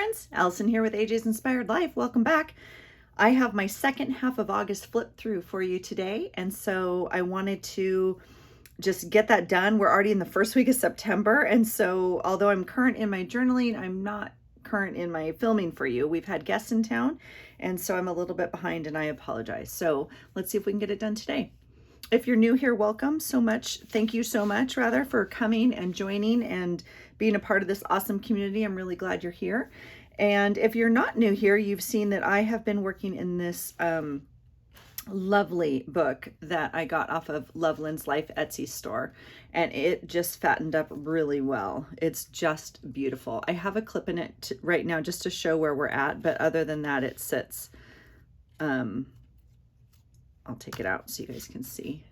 friends, Allison here with AJ's Inspired Life. Welcome back. I have my second half of August flipped through for you today, and so I wanted to just get that done. We're already in the first week of September, and so although I'm current in my journaling, I'm not current in my filming for you. We've had guests in town, and so I'm a little bit behind, and I apologize. So let's see if we can get it done today. If you're new here, welcome so much. Thank you so much, rather, for coming and joining and being a part of this awesome community. I'm really glad you're here. And if you're not new here, you've seen that I have been working in this lovely book that I got off of Lynn's Life Etsy store, and it just fattened up really well. It's just beautiful. I have a clip in it right now just to show where we're at, but other than that, it sits. I'll take it out so you guys can see.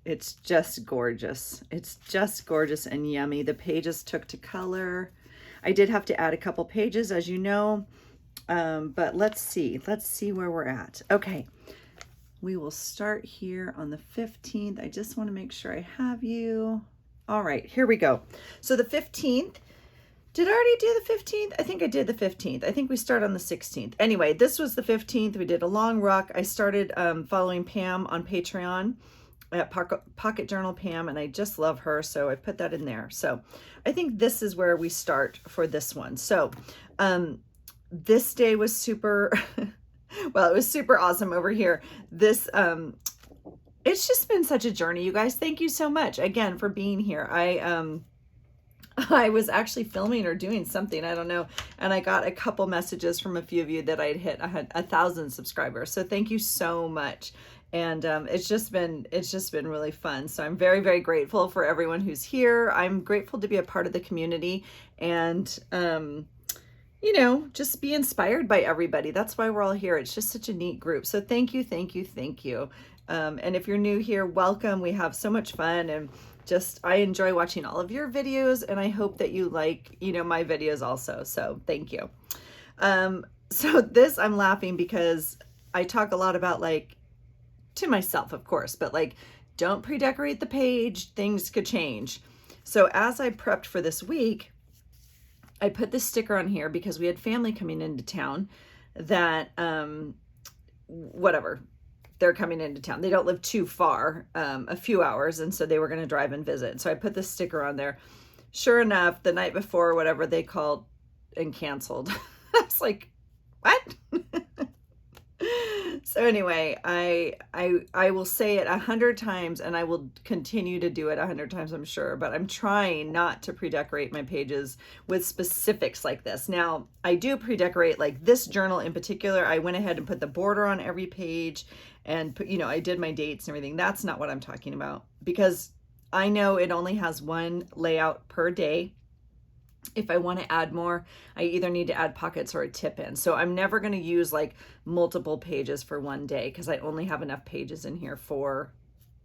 It's just gorgeous. It's just gorgeous and yummy. The pages took to color. I did have to add a couple pages, as you know, but let's see where we're at. Okay, we will start here on the 15th. I just want to make sure I have you. All right, here we go. So the 15th, did I already do the 15th? I think I did the 15th. I think we start on the 16th. Anyway, this was the 15th. We did a long ruck. I started following Pam on Patreon at Pocket Journal Pam, and I just love her, so I put that in there. So I think this is where we start for this one. So this day was super, well, it was super awesome over here. This, it's just been such a journey, you guys. Thank you so much again for being here. I was actually filming or doing something, I don't know, and I got a couple messages from a few of you that I'd hit 1,000 subscribers. So thank you so much. And it's just been really fun. So I'm very, very grateful for everyone who's here. I'm grateful to be a part of the community and, you know, just be inspired by everybody. That's why we're all here. It's just such a neat group. So thank you, thank you, thank you. And if you're new here, welcome. We have so much fun, and just, I enjoy watching all of your videos, and I hope that you like, you know, my videos also. So thank you. So this, I'm laughing because I talk a lot about, like, to myself, of course, but like, don't pre-decorate the page, things could change. So as I prepped for this week, I put this sticker on here because we had family coming into town that, whatever, they're coming into town. They don't live too far, a few hours, and so they were going to drive and visit. So I put this sticker on there. Sure enough, the night before, whatever, they called and canceled. I was like, what? So anyway, I will say it 100 times, and I will continue to do it 100 times, I'm sure, but I'm trying not to pre-decorate my pages with specifics like this. Now, I do pre-decorate, like this journal in particular. I went ahead and put the border on every page and put, you know, I did my dates and everything. That's not what I'm talking about, because I know it only has one layout per day. If I want to add more, I either need to add pockets or a tip in. So I'm never going to use like multiple pages for one day, because I only have enough pages in here for,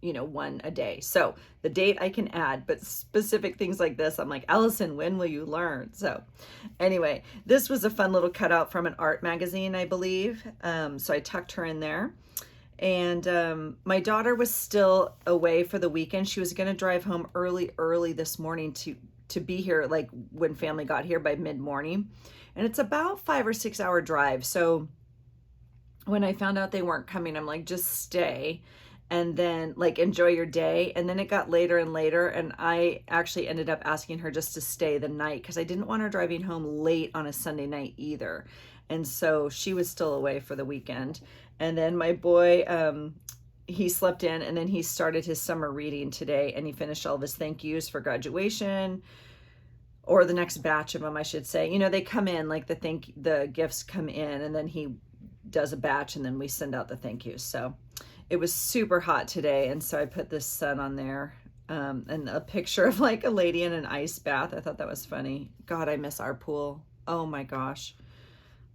you know, one a day. So the date I can add, but specific things like this, I'm like, Allison, when will you learn? So anyway, this was a fun little cutout from an art magazine, I believe. So I tucked her in there. And my daughter was still away for the weekend. She was going to drive home early this morning to be here, like when family got here by mid-morning, and it's about 5 or 6 hour drive. So when I found out they weren't coming, I'm like, just stay and then like enjoy your day. And then it got later and later, and I actually ended up asking her just to stay the night because I didn't want her driving home late on a Sunday night either. And so she was still away for the weekend. And then my boy, he slept in, and then he started his summer reading today, and he finished all of his thank yous for graduation, or the next batch of them, I should say. You know, they come in, like the gifts come in, and then he does a batch, and then we send out the thank yous. So it was super hot today, and so I put this sun on there, and a picture of like a lady in an ice bath. I thought that was funny. God, I miss our pool. Oh my gosh.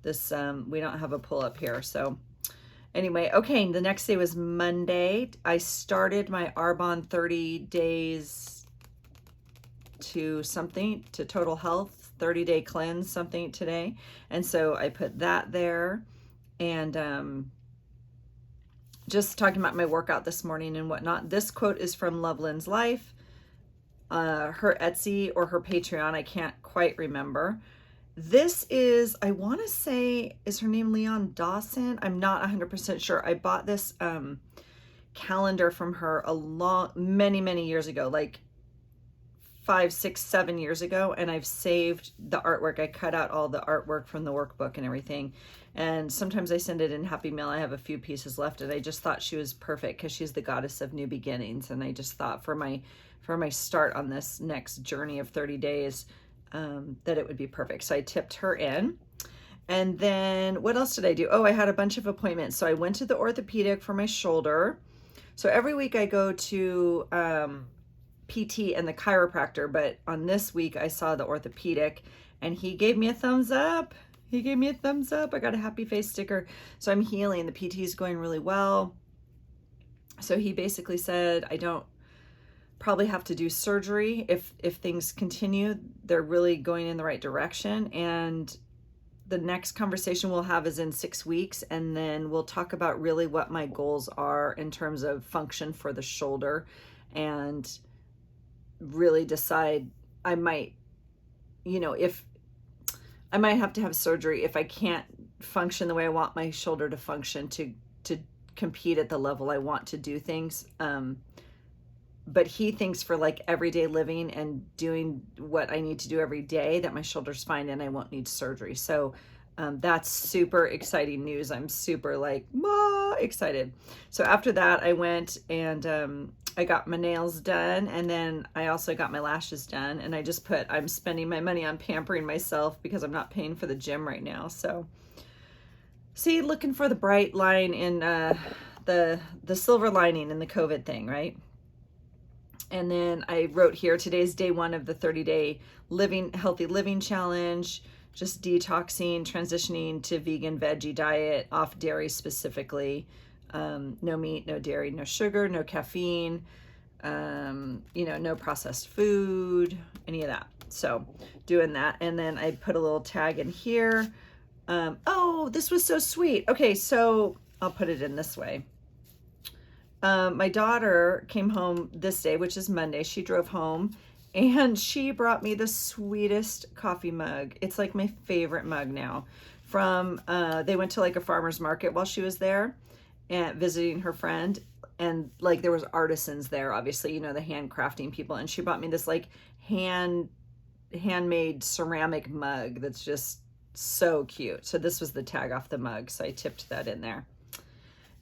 This, we don't have a pool up here, so anyway, okay, the next day was Monday. I started my Arbonne 30 days to total health, 30-day cleanse something today. And so I put that there, and just talking about my workout this morning and whatnot. This quote is from Lynn's Life, her Etsy or her Patreon, I can't quite remember. This is, I want to say, is her name Leon Dawson? I'm not 100% sure. I bought this calendar from her many years ago, like 5, 6, 7 years ago, and I've saved the artwork. I cut out all the artwork from the workbook and everything, and sometimes I send it in Happy Mail. I have a few pieces left, and I just thought she was perfect because she's the goddess of new beginnings, and I just thought for my start on this next journey of 30 days that it would be perfect. So I tipped her in. And then what else did I do? Oh, I had a bunch of appointments. So I went to the orthopedic for my shoulder. So every week I go to PT and the chiropractor, but on this week I saw the orthopedic and he gave me a thumbs up. He gave me a thumbs up. I got a happy face sticker. So I'm healing. The PT is going really well. So he basically said, I don't probably have to do surgery if things continue. They're really going in the right direction. And the next conversation we'll have is in 6 weeks. And then we'll talk about really what my goals are in terms of function for the shoulder, and really decide I might, if I might have to have surgery if I can't function the way I want my shoulder to function to compete at the level I want to do things. But he thinks for like everyday living and doing what I need to do every day that my shoulder's fine and I won't need surgery. So that's super exciting news. I'm super like, excited. So after that, I went and I got my nails done, and then I also got my lashes done. And I just put, I'm spending my money on pampering myself because I'm not paying for the gym right now. So see, looking for the bright line in the silver lining in the COVID thing, right? And then I wrote here, today's day 1 of the 30-day healthy living challenge, just detoxing, transitioning to vegan veggie diet, off dairy specifically, no meat, no dairy, no sugar, no caffeine, no processed food, any of that. So doing that. And then I put a little tag in here. Oh, this was so sweet. Okay, so I'll put it in this way. My daughter came home this day, which is Monday. She drove home and she brought me the sweetest coffee mug. It's like my favorite mug now. They went to like a farmer's market while she was there and visiting her friend. And like there was artisans there, obviously, the handcrafting people. And she brought me this like handmade ceramic mug that's just so cute. So this was the tag off the mug. So I tipped that in there.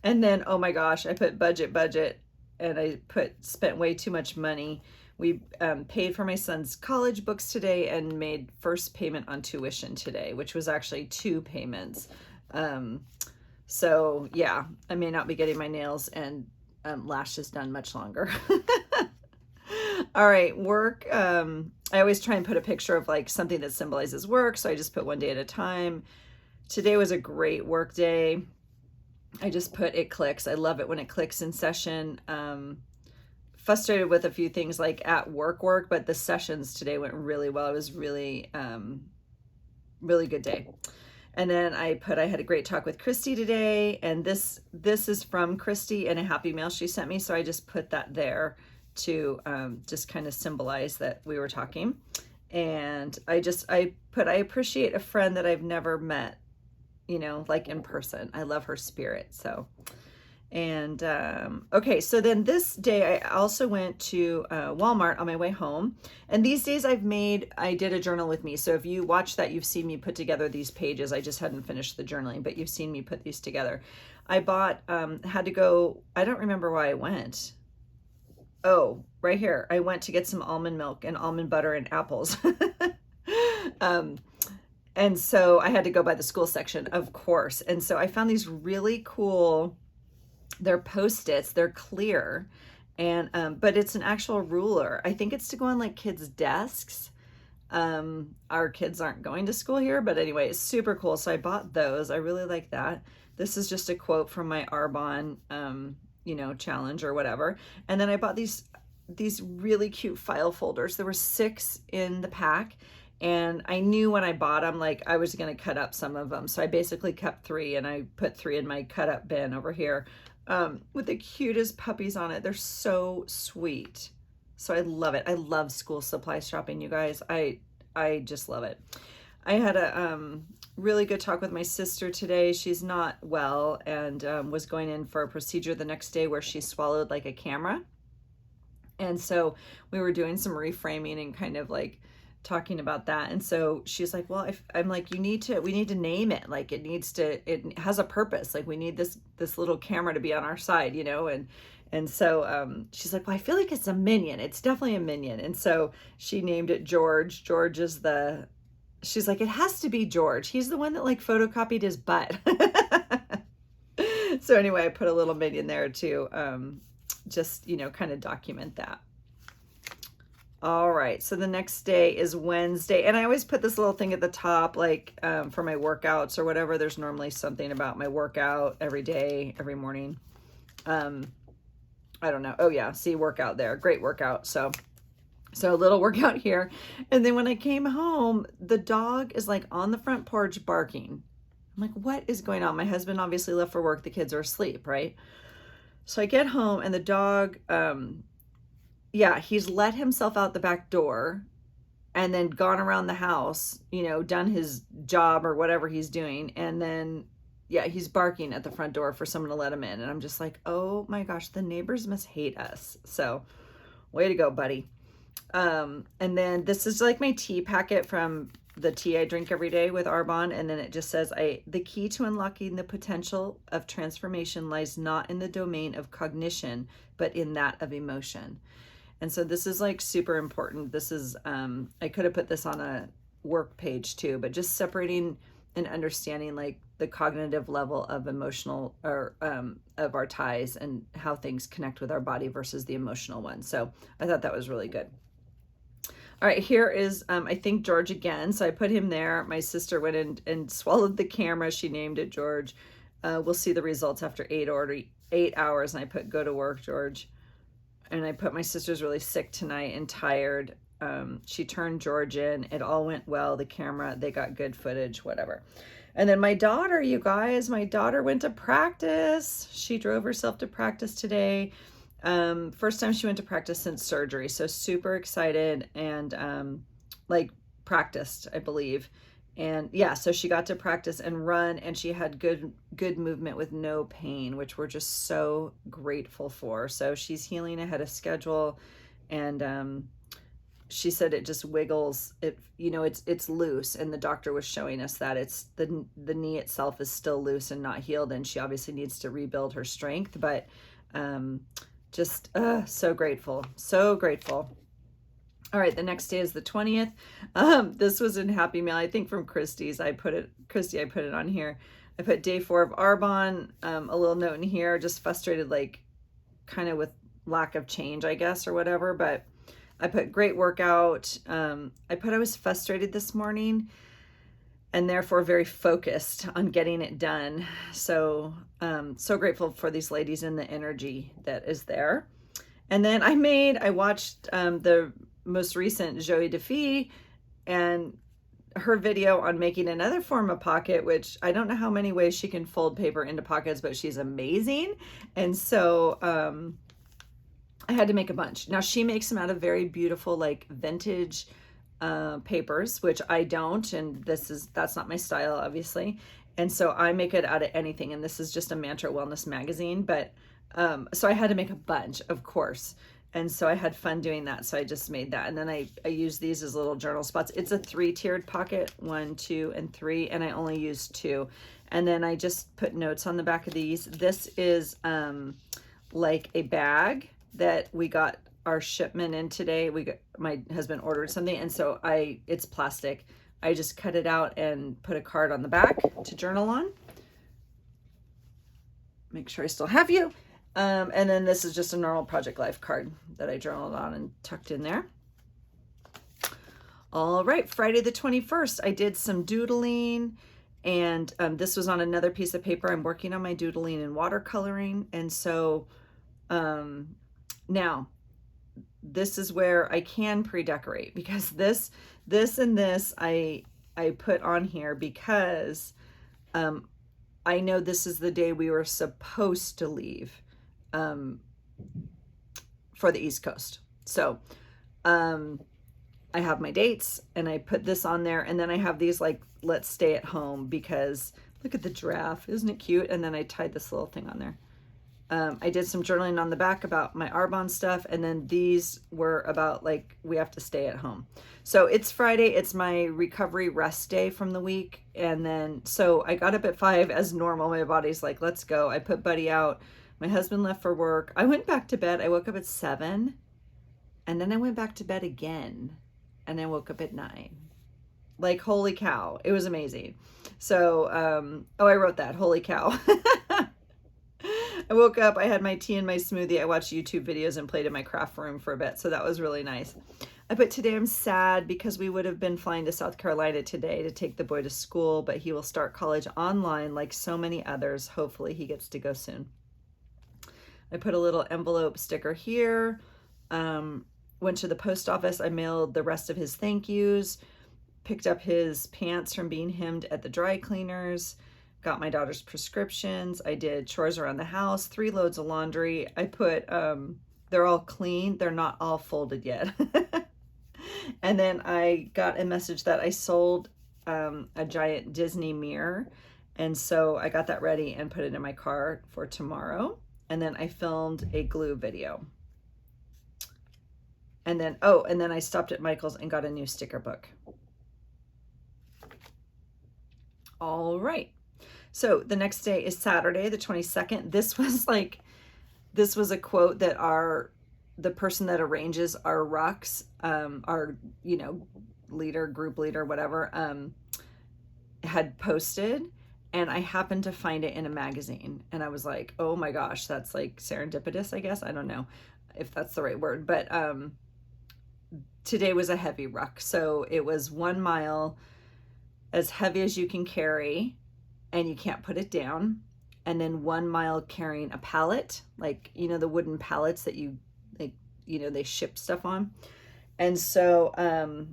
And then, oh my gosh, I put budget, and I spent way too much money. We paid for my son's college books today and made first payment on tuition today, which was actually 2 payments. So yeah, I may not be getting my nails and lashes done much longer. All right, work. I always try and put a picture of like something that symbolizes work. So I just put one day at a time. Today was a great work day. I just put it clicks. I love it when it clicks in session. Frustrated with a few things like at work, but the sessions today went really well. It was really, really good day. And then I had a great talk with Kristie today. And this is from Kristie in a happy mail she sent me. So I just put that there to just kind of symbolize that we were talking. And I appreciate a friend that I've never met, like in person. I love her spirit. So, and, okay. So then this day I also went to Walmart on my way home, and these days I did a journal with me. So if you watch that, you've seen me put together these pages. I just hadn't finished the journaling, but you've seen me put these together. I bought, had to go, I don't remember why I went. Oh, right here. I went to get some almond milk and almond butter and apples. And so I had to go by the school section, of course. And so I found these really cool, they're Post-its, they're clear, and but it's an actual ruler. I think it's to go on like kids' desks. Our kids aren't going to school here, but anyway, it's super cool. So I bought those. I really like that. This is just a quote from my Arbonne, challenge or whatever. And then I bought these really cute file folders. There were 6 in the pack. And I knew when I bought them, like I was going to cut up some of them. So I basically kept 3, and I put 3 in my cut up bin over here with the cutest puppies on it. They're so sweet. So I love it. I love school supply shopping, you guys. I just love it. I had a really good talk with my sister today. She's not well and was going in for a procedure the next day where she swallowed like a camera. And so we were doing some reframing and kind of like talking about that. And so she's like, well, I'm like, we need to name it. Like it has a purpose. Like we need this little camera to be on our side, you know? And so she's like, well, I feel like it's a minion. It's definitely a minion. And so she named it George. George is she's like, it has to be George. He's the one that like photocopied his butt. So anyway, I put a little minion there to just, you know, kind of document that. All right, so the next day is Wednesday, and I always put this little thing at the top, like for my workouts or whatever. There's normally something about my workout every day, every morning. I don't know. Oh yeah, see, workout there. Great workout. So a little workout here. And then when I came home, the dog is like on the front porch barking. I'm like, what is going on? My husband obviously left for work. The kids are asleep, right? So I get home and the dog, yeah, he's let himself out the back door and then gone around the house, you know, done his job or whatever he's doing. And then, yeah, he's barking at the front door for someone to let him in. And I'm just like, oh my gosh, the neighbors must hate us. So way to go, buddy. And then this is like my tea packet from the tea I drink every day with Arbonne. And then it just says, the key to unlocking the potential of transformation lies not in the domain of cognition, but in that of emotion. And so this is like super important. This is, I could have put this on a work page too, but just separating and understanding like the cognitive level of emotional or of our ties and how things connect with our body versus the emotional one. So I thought that was really good. All right, here is, I think, George again. So I put him there. My sister went in and swallowed the camera. She named it George. We'll see the results after 8 hours. And I put, go to work, George. And I put, my sister's really sick tonight and tired. She turned George in. It all went well. The camera, they got good footage, whatever. And then my daughter, you guys, my daughter went to practice. She drove herself to practice today. First time she went to practice since surgery. So super excited and like practiced, I believe. And yeah, so she got to practice and run and she had good movement with no pain, which we're just so grateful for. So she's healing ahead of schedule. And she said it just wiggles. It, you know, it's loose. And the doctor was showing us that it's the knee itself is still loose and not healed. And she obviously needs to rebuild her strength, but just so grateful, so grateful. All right, the next day is the 20th. This was in Happy Mail, I think from Kristie's. Kristie, I put it on here. I put day 4 of Arbonne, a little note in here, just frustrated, like kind of with lack of change, I guess, or whatever. But I put great workout. I put I was frustrated this morning and therefore very focused on getting it done. So, so grateful for these ladies and the energy that is there. And then I watched the most recent Joey DeFee and her video on making another form of pocket, which I don't know how many ways she can fold paper into pockets, but she's amazing. And so I had to make a bunch. Now she makes them out of very beautiful, like vintage papers, which I don't, and that's not my style, obviously. And so I make it out of anything. And this is just a Mantra Wellness magazine, but so I had to make a bunch, of course. And so I had fun doing that. So I just made that. And then I use these as little journal spots. It's a 3-tiered pocket, 1, 2, and 3. And I only use 2. And then I just put notes on the back of these. This is like a bag that we got our shipment in today. My husband ordered something. And so it's plastic. I just cut it out and put a card on the back to journal on. Make sure I still have you. And then this is just a normal Project Life card that I journaled on and tucked in there. All right, Friday the 21st, I did some doodling, and this was on another piece of paper. I'm working on my doodling and watercoloring. And so now this is where I can pre-decorate, because this and this I put on here because I know this is the day we were supposed to leave for the East Coast. So I have my dates and I put this on there, and then I have these like, let's stay at home because look at the giraffe, isn't it cute? And then I tied this little thing on there. I did some journaling on the back about my Arbonne stuff, and then these were about like we have to stay at home. So it's Friday, it's my recovery rest day from the week, and then so I got up at 5 as normal. My body's like, let's go. I put Buddy out. My husband left for work. I went back to bed. I woke up at 7, and then I went back to bed again, and I woke up at 9. Like, holy cow, it was amazing. So oh, I wrote that, holy cow. I woke up, I had my tea and my smoothie, I watched YouTube videos and played in my craft room for a bit, so that was really nice. I put today I'm sad because we would have been flying to South Carolina today to take the boy to school, but he will start college online like so many others. Hopefully he gets to go soon. I put a little envelope sticker here. Went to the post office, I mailed the rest of his thank yous, picked up his pants from being hemmed at the dry cleaners, got my daughter's prescriptions. I did chores around the house, 3 loads of laundry. I put, they're all clean. They're not all folded yet. And then I got a message that I sold a giant Disney mirror. And so I got that ready and put it in my car for tomorrow. And then I filmed a glue video. And then, oh, and then I stopped at Michael's and got a new sticker book. All right. So the next day is Saturday, the 22nd. This was a quote that the person that arranges our rucks, our, leader, group leader, whatever, had posted, and I happened to find it in a magazine. And I was like, oh my gosh, that's like serendipitous, I guess. I don't know if that's the right word, but today was a heavy ruck. So it was 1 mile, as heavy as you can carry, and you can't put it down, and then 1 mile carrying a pallet, like, the wooden pallets that they ship stuff on. And so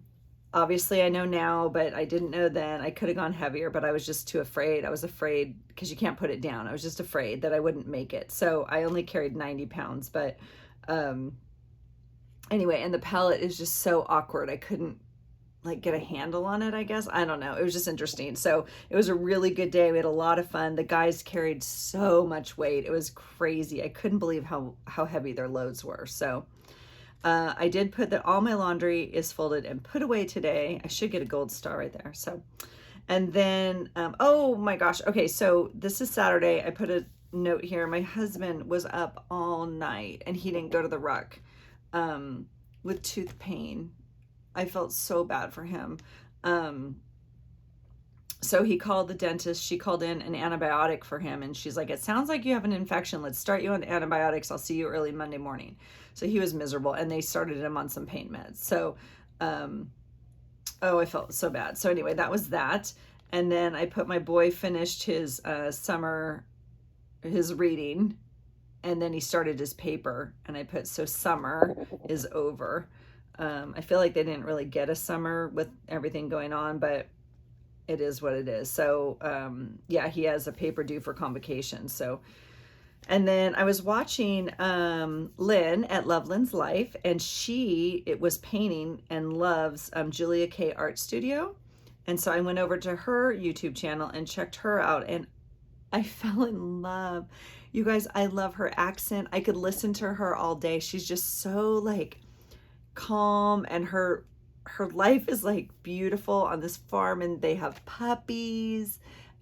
obviously I know now, but I didn't know then. I could have gone heavier, but I was just too afraid. I was afraid because you can't put it down. I was just afraid that I wouldn't make it. So I only carried 90 pounds, but anyway, and the pallet is just so awkward. I couldn't get a handle on it, I guess. I don't know. It was just interesting. So it was a really good day. We had a lot of fun. The guys carried so much weight. It was crazy. I couldn't believe how heavy their loads were. So I did put that all my laundry is folded and put away today. I should get a gold star right there. So, and then, oh my gosh. Okay. So this is Saturday. I put a note here. My husband was up all night and he didn't go to the ruck with tooth pain. I felt so bad for him. So he called the dentist. She called in an antibiotic for him, and she's like, it sounds like you have an infection. Let's start you on antibiotics. I'll see you early Monday morning. So he was miserable, and they started him on some pain meds. So, oh, I felt so bad. So anyway, that was that. And then I put my boy finished his his reading, and then he started his paper, and I put, so summer is over. I feel like they didn't really get a summer with everything going on, but it is what it is. So, yeah, he has a paper due for convocation. So, and then I was watching Lynn at Loveland's Life, and it was painting and loves JuliaK Art Studio. And so I went over to her YouTube channel and checked her out, and I fell in love. You guys, I love her accent. I could listen to her all day. She's just so calm, and her life is beautiful on this farm, and they have puppies,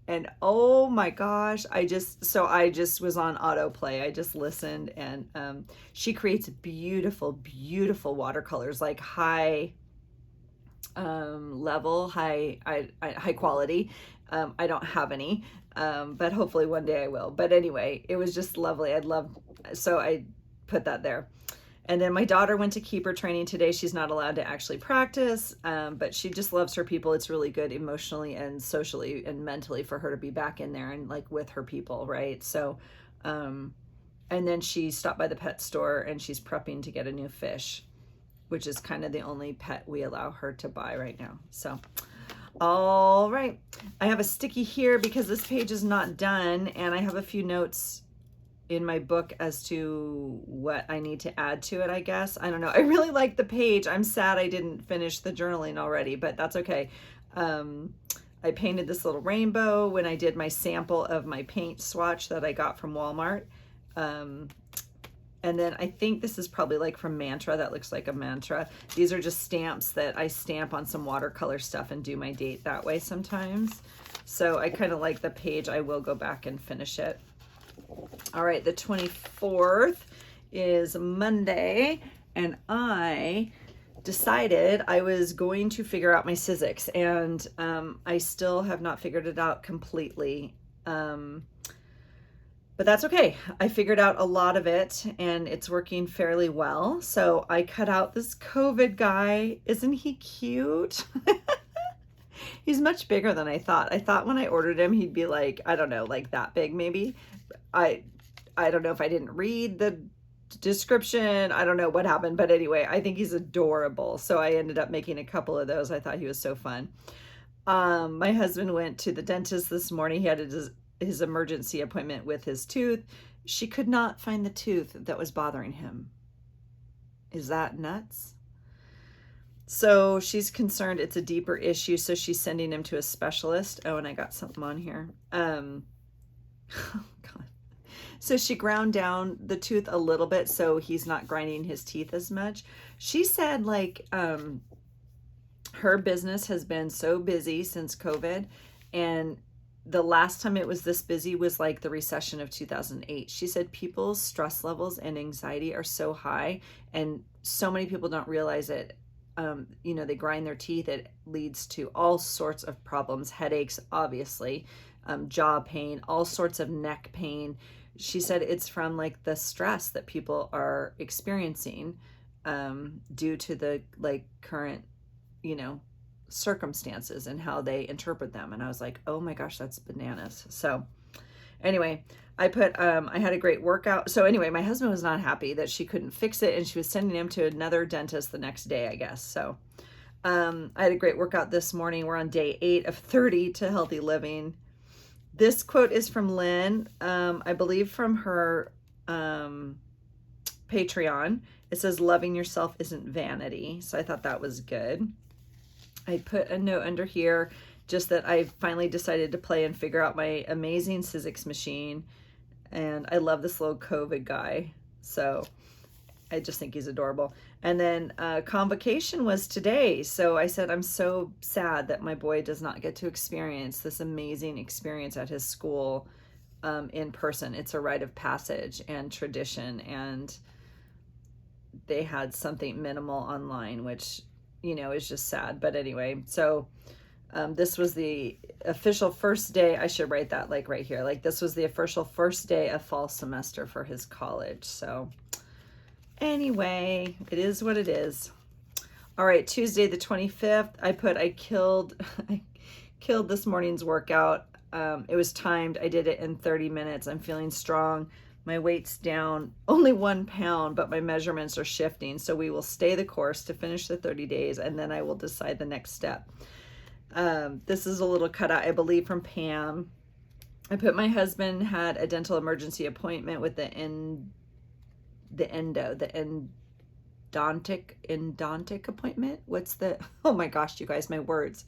and oh my gosh, I just was on autoplay. I just listened, and she creates beautiful watercolors, high level, high quality. I don't have any, but hopefully one day I will. But anyway, it was just lovely. So I put that there. And then my daughter went to keeper training today. She's not allowed to actually practice, but she just loves her people. It's really good emotionally and socially and mentally for her to be back in there and with her people, right? So, and then she stopped by the pet store, and she's prepping to get a new fish, which is kind of the only pet we allow her to buy right now. So, all right. I have a sticky here because this page is not done, and I have a few notes in my book as to what I need to add to it, I guess. I don't know. I really like the page. I'm sad I didn't finish the journaling already, but that's okay. I painted this little rainbow when I did my sample of my paint swatch that I got from Walmart. And then I think this is probably like from Mantra. That looks like a mantra. These are just stamps that I stamp on some watercolor stuff and do my date that way sometimes. So I kind of like the page. I will go back and finish it. All right, the 24th is Monday, and I decided I was going to figure out my Sizzix, and I still have not figured it out completely. But that's okay. I figured out a lot of it and it's working fairly well. So I cut out this COVID guy. Isn't he cute? He's much bigger than I thought. I thought when I ordered him, he'd be like, I don't know, like that big maybe. I don't know if I didn't read the description. I don't know what happened, but anyway, I think he's adorable. So I ended up making a couple of those. I thought he was so fun. My husband went to the dentist this morning. He had his emergency appointment with his tooth. She could not find the tooth that was bothering him. Is that nuts? So she's concerned it's a deeper issue, so she's sending him to a specialist. Oh, and I got something on here. Oh God. So she ground down the tooth a little bit so he's not grinding his teeth as much. She said like her business has been so busy since COVID, and the last time it was this busy was like the recession of 2008. She said people's stress levels and anxiety are so high, and so many people don't realize it. You know, they grind their teeth. It leads to all sorts of problems, headaches, obviously, jaw pain, all sorts of neck pain. She said it's from like the stress that people are experiencing due to the like current, you know, circumstances and how they interpret them. And I was like, oh my gosh, that's bananas. So anyway, I had a great workout. So anyway, my husband was not happy that she couldn't fix it, and she was sending him to another dentist the next day, I guess. So I had a great workout this morning. We're on day 8 of 30 to healthy living. This quote is from Lynn, I believe from her Patreon. It says, loving yourself isn't vanity. So I thought that was good. I put a note under here just that I finally decided to play and figure out my amazing Sizzix machine. And I love this little COVID guy. So I just think he's adorable. And then convocation was today. So I said, I'm so sad that my boy does not get to experience this amazing experience at his school in person. It's a rite of passage and tradition. And they had something minimal online, which, you know, is just sad. But anyway, so this was the official first day. I should write that like right here. Like this was the official first day of fall semester for his college. So anyway, it is what it is. All right, Tuesday the 25th, I killed this morning's workout. It was timed. I did it in 30 minutes. I'm feeling strong. My weight's down only 1 pound, but my measurements are shifting. So we will stay the course to finish the 30 days, and then I will decide the next step. This is a little cutout, I believe, from Pam. I put my husband had a dental emergency appointment with the endodontic appointment. What's the, oh my gosh, you guys, my words.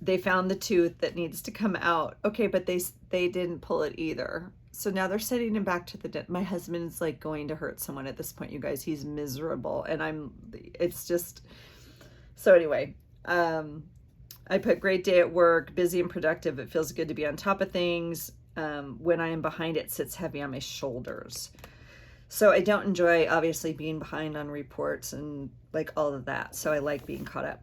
They found the tooth that needs to come out. Okay, but they didn't pull it either. So now they're sending him back to the dentist. My husband's like going to hurt someone at this point, you guys. He's miserable, and it's just, so anyway, I put great day at work, busy and productive. It feels good to be on top of things. When I am behind, it sits heavy on my shoulders. So I don't enjoy, obviously, being behind on reports and like all of that. So I like being caught up.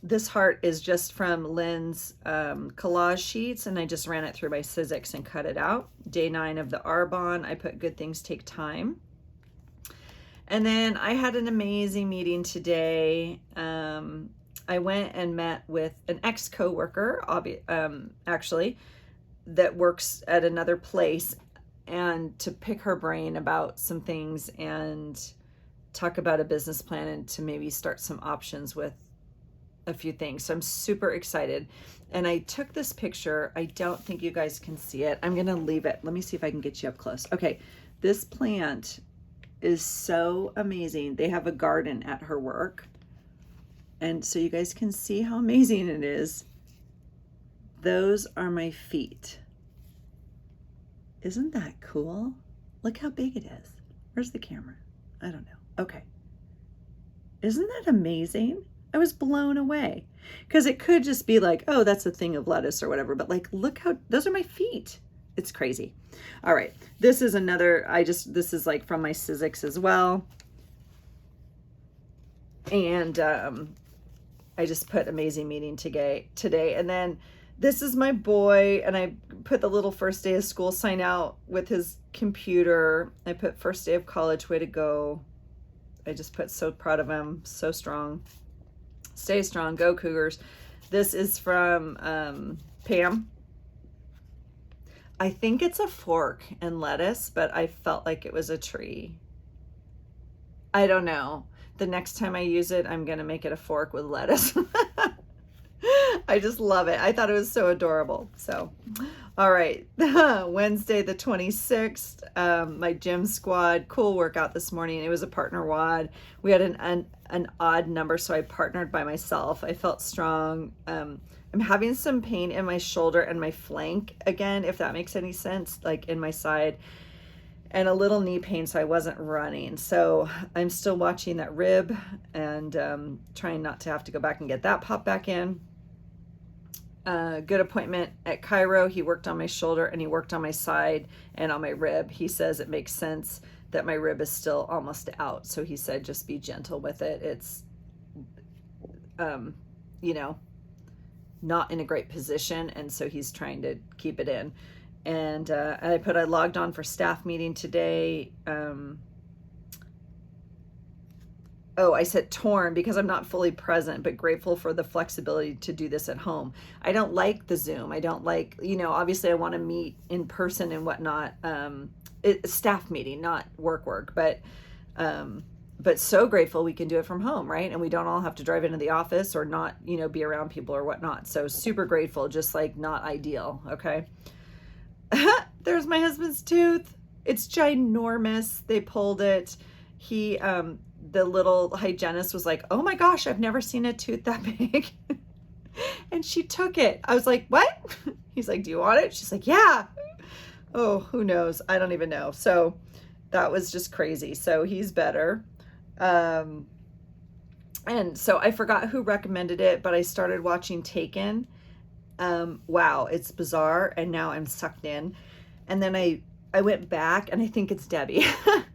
This heart is just from Lynn's collage sheets, and I just ran it through my Sizzix and cut it out. Day 9 of the Arbonne, I put good things take time. And then I had an amazing meeting today. I went and met with an ex-coworker, actually, that works at another place, and to pick her brain about some things and talk about a business plan and to maybe start some options with a few things. So I'm super excited. And I took this picture. I don't think you guys can see it. I'm going to leave it. Let me see if I can get you up close. Okay. This plant is so amazing. They have a garden at her work. And so you guys can see how amazing it is. Those are my feet. Isn't that cool? Look how big it is. Where's the camera? I don't know. Okay. Isn't that amazing? I was blown away, because it could just be like, oh, that's a thing of lettuce or whatever. But like, look how, those are my feet. It's crazy. All right. This is another, this is like from my Sizzix as well. And I just put amazing meeting today. And then this is my boy, and I put the little first day of school sign out with his computer. I put first day of college, way to go. I just put so proud of him, so strong. Stay strong, go Cougars. This is from Pam. I think it's a fork and lettuce, but I felt like it was a tree. I don't know. The next time I use it, I'm going to make it a fork with lettuce. I just love it. I thought it was so adorable. So, all right. Wednesday, the 26th, my gym squad, cool workout this morning. It was a partner WOD. We had an odd number, so I partnered by myself. I felt strong. I'm having some pain in my shoulder and my flank again, if that makes any sense, like in my side, and a little knee pain, so I wasn't running. So I'm still watching that rib and trying not to have to go back and get that popped back in. Good appointment at Cairo. He worked on my shoulder and he worked on my side and on my rib. He says it makes sense that my rib is still almost out. So he said, just be gentle with it. It's, you know, not in a great position. And so he's trying to keep it in. And I logged on for staff meeting today. I said torn because I'm not fully present, but grateful for the flexibility to do this at home. I don't like the Zoom. I don't like, obviously I want to meet in person and whatnot. It's staff meeting, not work, but so grateful we can do it from home, right? And we don't all have to drive into the office or not, be around people or whatnot. So super grateful, just like not ideal. Okay. There's my husband's tooth. It's ginormous. They pulled it. The little hygienist was like, oh my gosh, I've never seen a tooth that big. And she took it. I was like, what? He's like, do you want it? She's like, yeah. Oh, who knows? I don't even know. So that was just crazy. So he's better. And so I forgot who recommended it, but I started watching Taken. Wow, it's bizarre. And now I'm sucked in. And then I went back, and I think it's Debbie.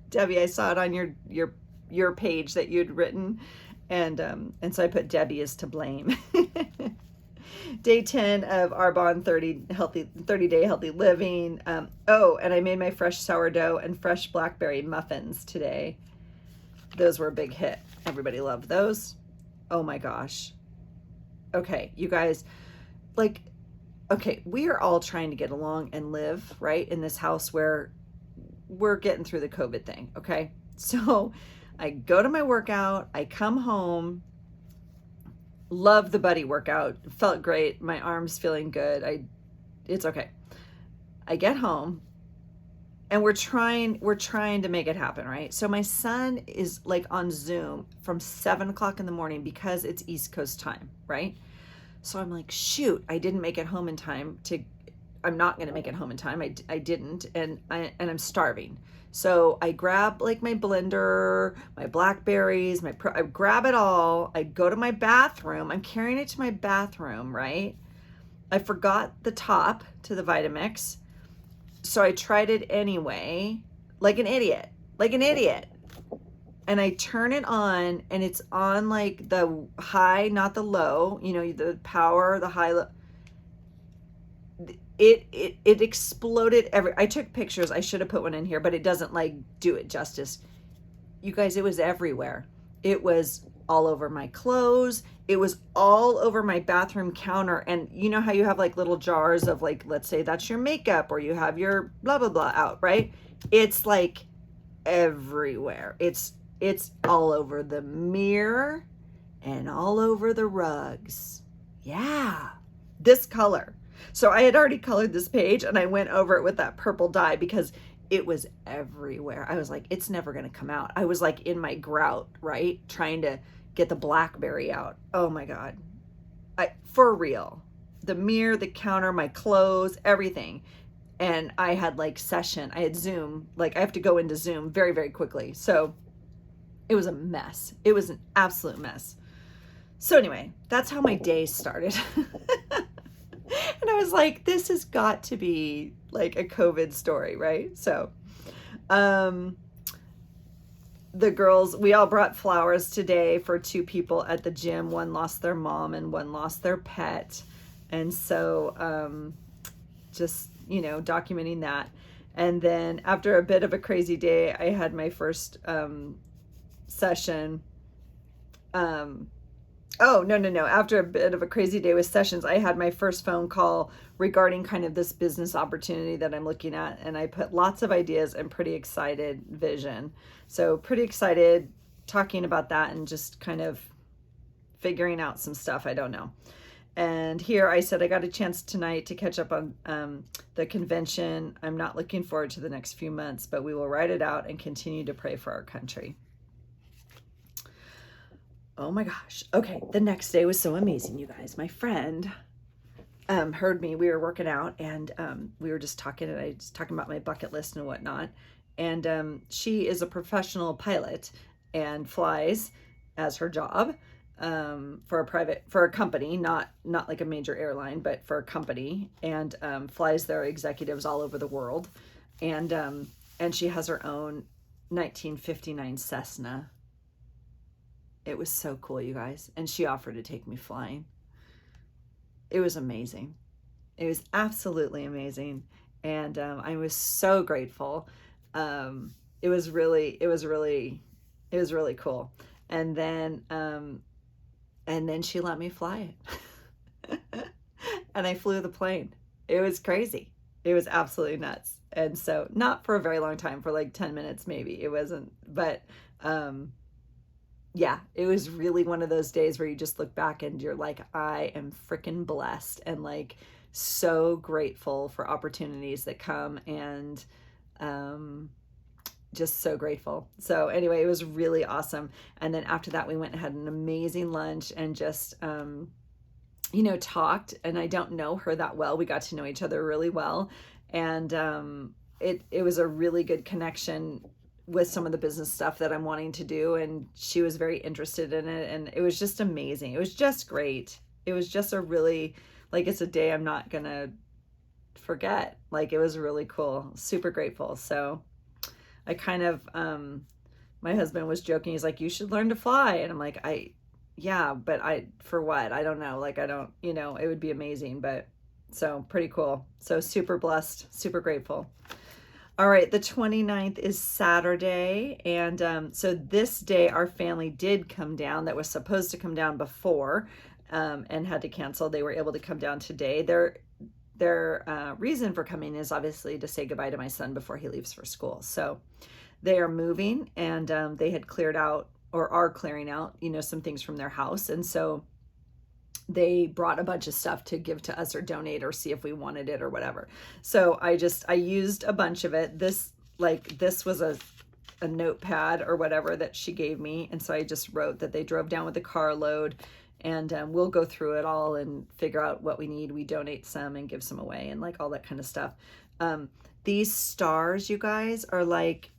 Debbie, I saw it on your page that you'd written, and so I put Debbie is to blame. Day 10 of Arbonne 30-day healthy living. And I made my fresh sourdough and fresh blackberry muffins today. Those were a big hit. Everybody loved those. Oh my gosh. Okay, you guys, we are all trying to get along and live, right, in this house where we're getting through the COVID thing, okay? So I go to my workout, I come home, love the buddy workout, felt great, my arm's feeling good, it's okay. I get home, and we're trying to make it happen, right? So my son is like on Zoom from 7 o'clock in the morning because it's East Coast time, right? So I'm like, shoot, I didn't make it home in time I'm not going to make it home in time. I didn't, and I'm starving. So I grab like my blender, my blackberries, I grab it all. I go to my bathroom. I'm carrying it to my bathroom, right? I forgot the top to the Vitamix. So I tried it anyway, like an idiot. And I turn it on, and it's on like the high, not the low, the power, the high, low. It exploded I took pictures. I should have put one in here, but it doesn't do it justice. You guys, it was everywhere. It was all over my clothes. It was all over my bathroom counter. And you know how you have little jars of let's say that's your makeup, or you have your blah, blah, blah out, right? It's everywhere. It's all over the mirror. and all over the rugs. Yeah, this color. So I had already colored this page and I went over it with that purple dye because it was everywhere. I was like, it's never going to come out. I was like in my grout, right? Trying to get the blackberry out. Oh my God. For real. The mirror, the counter, my clothes, everything. And I had like session. I had Zoom. Like I have to go into Zoom very, very quickly. So it was a mess. It was an absolute mess. So anyway, that's how my day started. And I was like, this has got to be like a COVID story, right? So, the girls, we all brought flowers today for 2 people at the gym. One lost their mom and one lost their pet. And so, just, documenting that. And then after a bit of a crazy day, I had my first, session. Oh, no. After a bit of a crazy day with sessions, I had my first phone call regarding kind of this business opportunity that I'm looking at. And I put lots of ideas and pretty excited vision. So pretty excited talking about that and just kind of figuring out some stuff. I don't know. And here I said, I got a chance tonight to catch up on the convention. I'm not looking forward to the next few months, but we will ride it out and continue to pray for our country. Oh my gosh. Okay. The next day was so amazing, you guys. My friend heard me. We were working out and we were just talking, and I was talking about my bucket list and whatnot. And she is a professional pilot and flies as her job for a company, not like a major airline, but for a company, and flies their executives all over the world. And she has her own 1959 Cessna. It was so cool, you guys. And she offered to take me flying. It was amazing. It was absolutely amazing. And I was so grateful. It was really cool. And then she let me fly it. And I flew the plane. It was crazy. It was absolutely nuts. And so not for a very long time, for like 10 minutes, maybe. It wasn't, but, yeah, it was really one of those days where you just look back and you're like, I am freaking blessed and like so grateful for opportunities that come, and just so grateful. So anyway, it was really awesome. And then after that, we went and had an amazing lunch and just, talked. And I don't know her that well. We got to know each other really well. And it was a really good connection with some of the business stuff that I'm wanting to do. And she was very interested in it. And it was just amazing. It was just great. It was just a really, like, it's a day I'm not going to forget. Like, it was really cool. Super grateful. So I kind of, my husband was joking. He's like, you should learn to fly. And I'm like, yeah, but for what? I don't know. Like, I don't, it would be amazing, but so pretty cool. So super blessed, super grateful. All right, the 29th is Saturday, and so this day our family did come down. That was supposed to come down before and had to cancel. They were able to come down today. Their reason for coming is obviously to say goodbye to my son before he leaves for school. So they are moving, and they had cleared out, or are clearing out, some things from their house, and so they brought a bunch of stuff to give to us or donate or see if we wanted it or whatever. So I used a bunch of it. This was a notepad or whatever that she gave me. And so I just wrote that they drove down with a carload, and we'll go through it all and figure out what we need. We donate some and give some away and like all that kind of stuff. These stars, you guys, are like,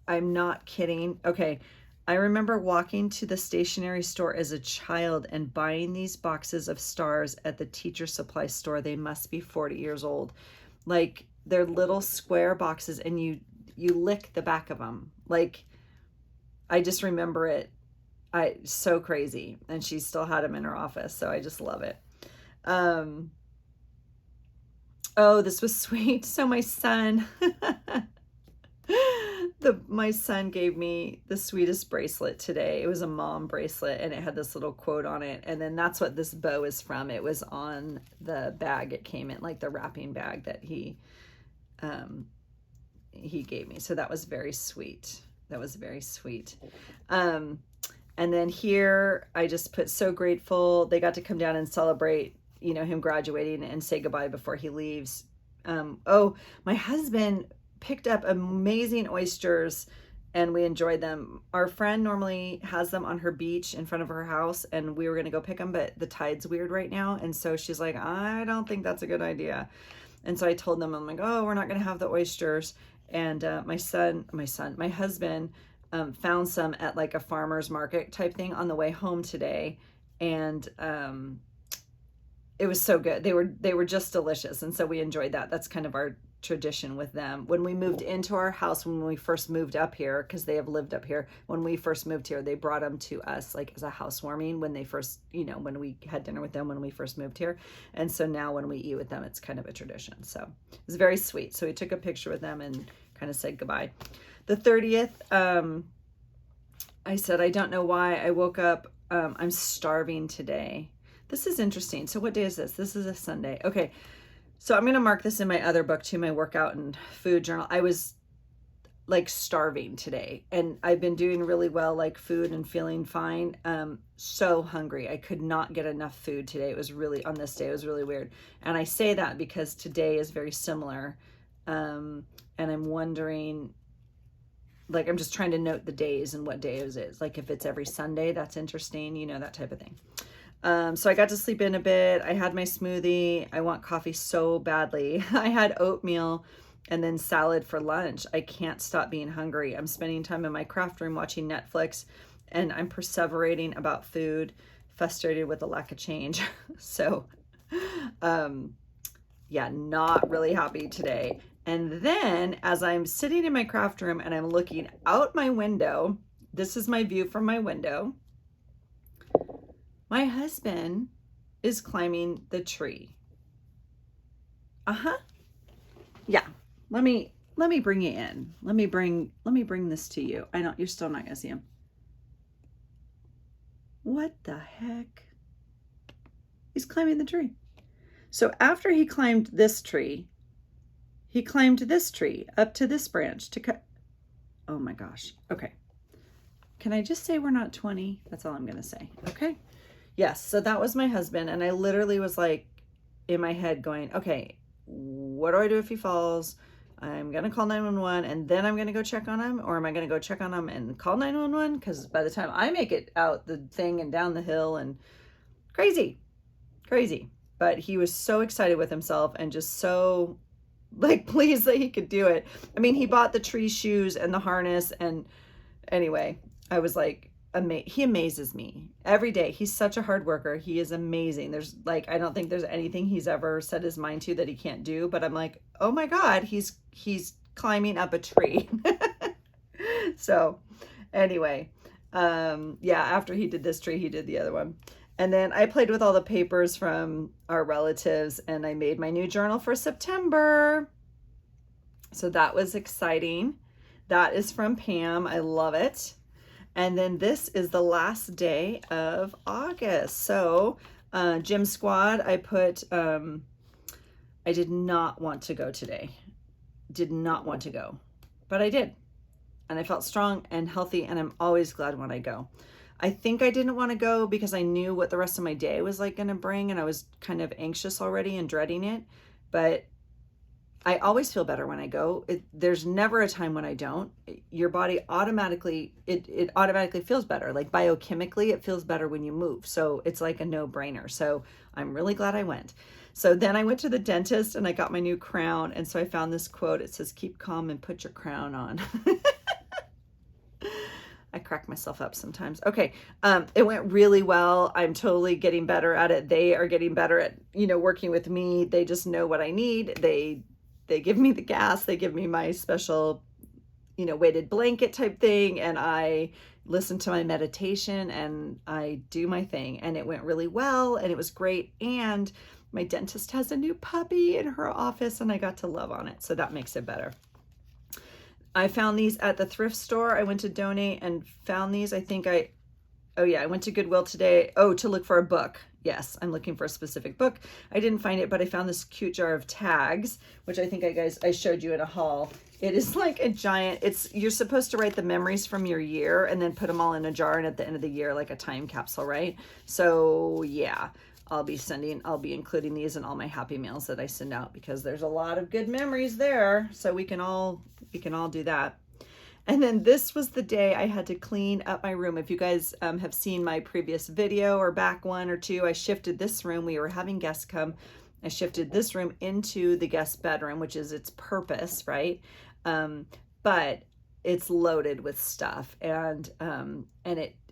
I'm not kidding. Okay. I remember walking to the stationery store as a child and buying these boxes of stars at the teacher supply store. They must be 40 years old. Like, they're little square boxes, and you lick the back of them. Like, I just remember it. So crazy. And she still had them in her office, so I just love it. Oh, this was sweet. So my son my son gave me the sweetest bracelet today. It was a mom bracelet, and it had this little quote on it. And then that's what this bow is from. It was on the bag it came in, like the wrapping bag that he gave me. So that was very sweet. That was very sweet. And then here I just put so grateful. They got to come down and celebrate, you know, him graduating and say goodbye before he leaves. Oh, my husband picked up amazing oysters and we enjoyed them. Our friend normally has them on her beach in front of her house, and we were going to go pick them, but the tide's weird right now. And so she's like, I don't think that's a good idea. And so I told them, I'm like, oh, we're not going to have the oysters. And my husband found some at like a farmer's market type thing on the way home today. And it was so good. They were just delicious. And so we enjoyed that. That's kind of our tradition with them. When we moved into our house, when we first moved up here, because they have lived up here, when we first moved here, they brought them to us like as a housewarming when they first, you know, when we had dinner with them when we first moved here. And so now when we eat with them, it's kind of a tradition. So it was very sweet. So we took a picture with them and kind of said goodbye. The 30th, I said, I don't know why I woke up, I'm starving today. This is interesting. So what day is this? This is a Sunday. Okay. So I'm going to mark this in my other book too, my workout and food journal. I was like starving today, and I've been doing really well, like food and feeling fine. So hungry. I could not get enough food today. It was really, on this day, it was really weird. And I say that because today is very similar. And I'm wondering, like, I'm just trying to note the days and what day it is. Like if it's every Sunday, that's interesting, you know, that type of thing. So I got to sleep in a bit. I had my smoothie. I want coffee so badly. I had oatmeal and then salad for lunch. I can't stop being hungry. I'm spending time in my craft room watching Netflix, and I'm perseverating about food, frustrated with the lack of change. So, yeah, not really happy today. And then as I'm sitting in my craft room and I'm looking out my window, this is my view from my window. My husband is climbing the tree. Yeah. Let me bring you in. Let me bring this to you. I know you're still not gonna see him. What the heck? He's climbing the tree. So after he climbed this tree, he climbed this tree up to this branch to cut. Oh my gosh. Okay. Can I just say we're not 20? That's all I'm gonna say. Okay. Yes, so that was my husband, and I literally was like in my head going, okay, what do I do if he falls? I'm going to call 911 and then I'm going to go check on him, or am I going to go check on him and call 911? Because by the time I make it out the thing and down the hill, and crazy. But he was so excited with himself and just so like pleased that he could do it. I mean, he bought the tree shoes and the harness, and anyway, I was like, he amazes me every day. He's such a hard worker. He is amazing. There's like, I don't think there's anything he's ever set his mind to that he can't do, but I'm like, oh my God, he's climbing up a tree. So anyway, yeah, after he did this tree, he did the other one. And then I played with all the papers from our relatives, and I made my new journal for September. So that was exciting. That is from Pam. I love it. And then this is the last day of August. So gym squad, I put, I did not want to go today. Did not want to go, but I did. And I felt strong and healthy, and I'm always glad when I go. I think I didn't want to go because I knew what the rest of my day was like going to bring, and I was kind of anxious already and dreading it. But I always feel better when I go. There's never a time when I don't. Your body automatically, it automatically feels better. Like biochemically, it feels better when you move. So it's like a no-brainer. So I'm really glad I went. So then I went to the dentist and I got my new crown. And so I found this quote. It says, keep calm and put your crown on. I crack myself up sometimes. Okay. It went really well. I'm totally getting better at it. They are getting better at, working with me. They just know what I need. They give me the gas. They give me my special, weighted blanket type thing. And I listen to my meditation and I do my thing. And it went really well. And it was great. And my dentist has a new puppy in her office and I got to love on it. So that makes it better. I found these at the thrift store. I went to donate and found these. I went to Goodwill today. Oh, to look for a book. Yes, I'm looking for a specific book. I didn't find it, but I found this cute jar of tags, which I think I showed you in a haul. It is like a giant, you're supposed to write the memories from your year and then put them all in a jar, and at the end of the year, like a time capsule, right? So yeah, I'll be including these in all my happy mails that I send out, because there's a lot of good memories there. So we can all do that. And then this was the day I had to clean up my room. If you guys have seen my previous video or back one or two, I shifted this room. We were having guests come. I shifted this room into the guest bedroom, which is its purpose, right? But it's loaded with stuff, and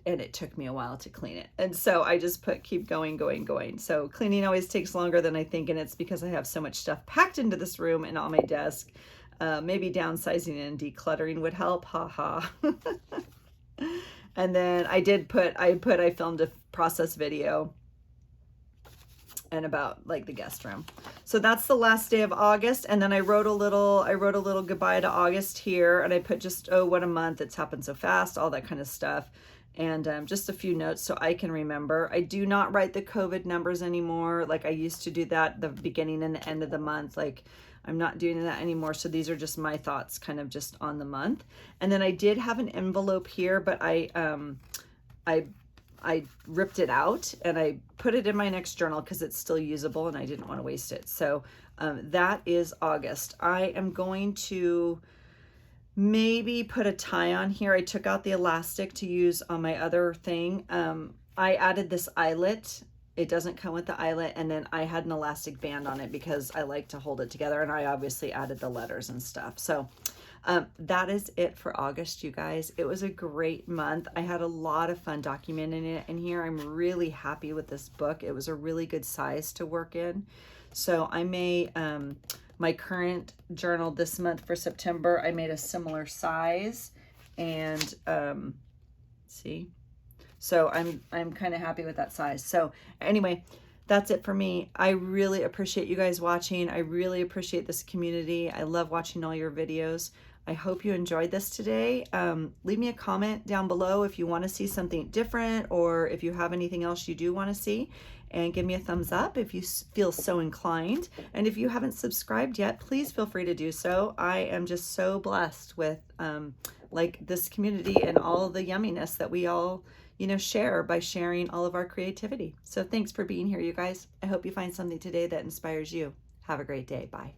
it took me a while to clean it. And so I just put keep going. So cleaning always takes longer than I think, and it's because I have so much stuff packed into this room and on my desk. Maybe downsizing and decluttering would help. Ha. And then I filmed a process video and about like the guest room. So that's the last day of August. And then I wrote a little goodbye to August here, and I put just, oh, what a month, it's happened so fast, all that kind of stuff. And just a few notes so I can remember. I do not write the COVID numbers anymore. Like I used to do that the beginning and the end of the month. Like I'm not doing that anymore. So these are just my thoughts kind of just on the month. And then I did have an envelope here, but I ripped it out and I put it in my next journal because it's still usable and I didn't want to waste it. So that is August. I am going to maybe put a tie on here. I took out the elastic to use on my other thing. I added this eyelet. It doesn't come with the eyelet, and then I had an elastic band on it because I like to hold it together, and I obviously added the letters and stuff. So that is it for August, you guys. It was a great month. I had a lot of fun documenting it in here. I'm really happy with this book. It was a really good size to work in. So I may, my current journal this month for September, I made a similar size, and see. So I'm kind of happy with that size. So anyway, that's it for me. I really appreciate you guys watching. I really appreciate this community. I love watching all your videos. I hope you enjoyed this today. Leave me a comment down below if you want to see something different, or if you have anything else you do want to see, and give me a thumbs up if you feel so inclined. And if you haven't subscribed yet, please feel free to do so. I am just so blessed with like this community and all the yumminess that we all share by sharing all of our creativity. So thanks for being here, you guys. I hope you find something today that inspires you. Have a great day. Bye.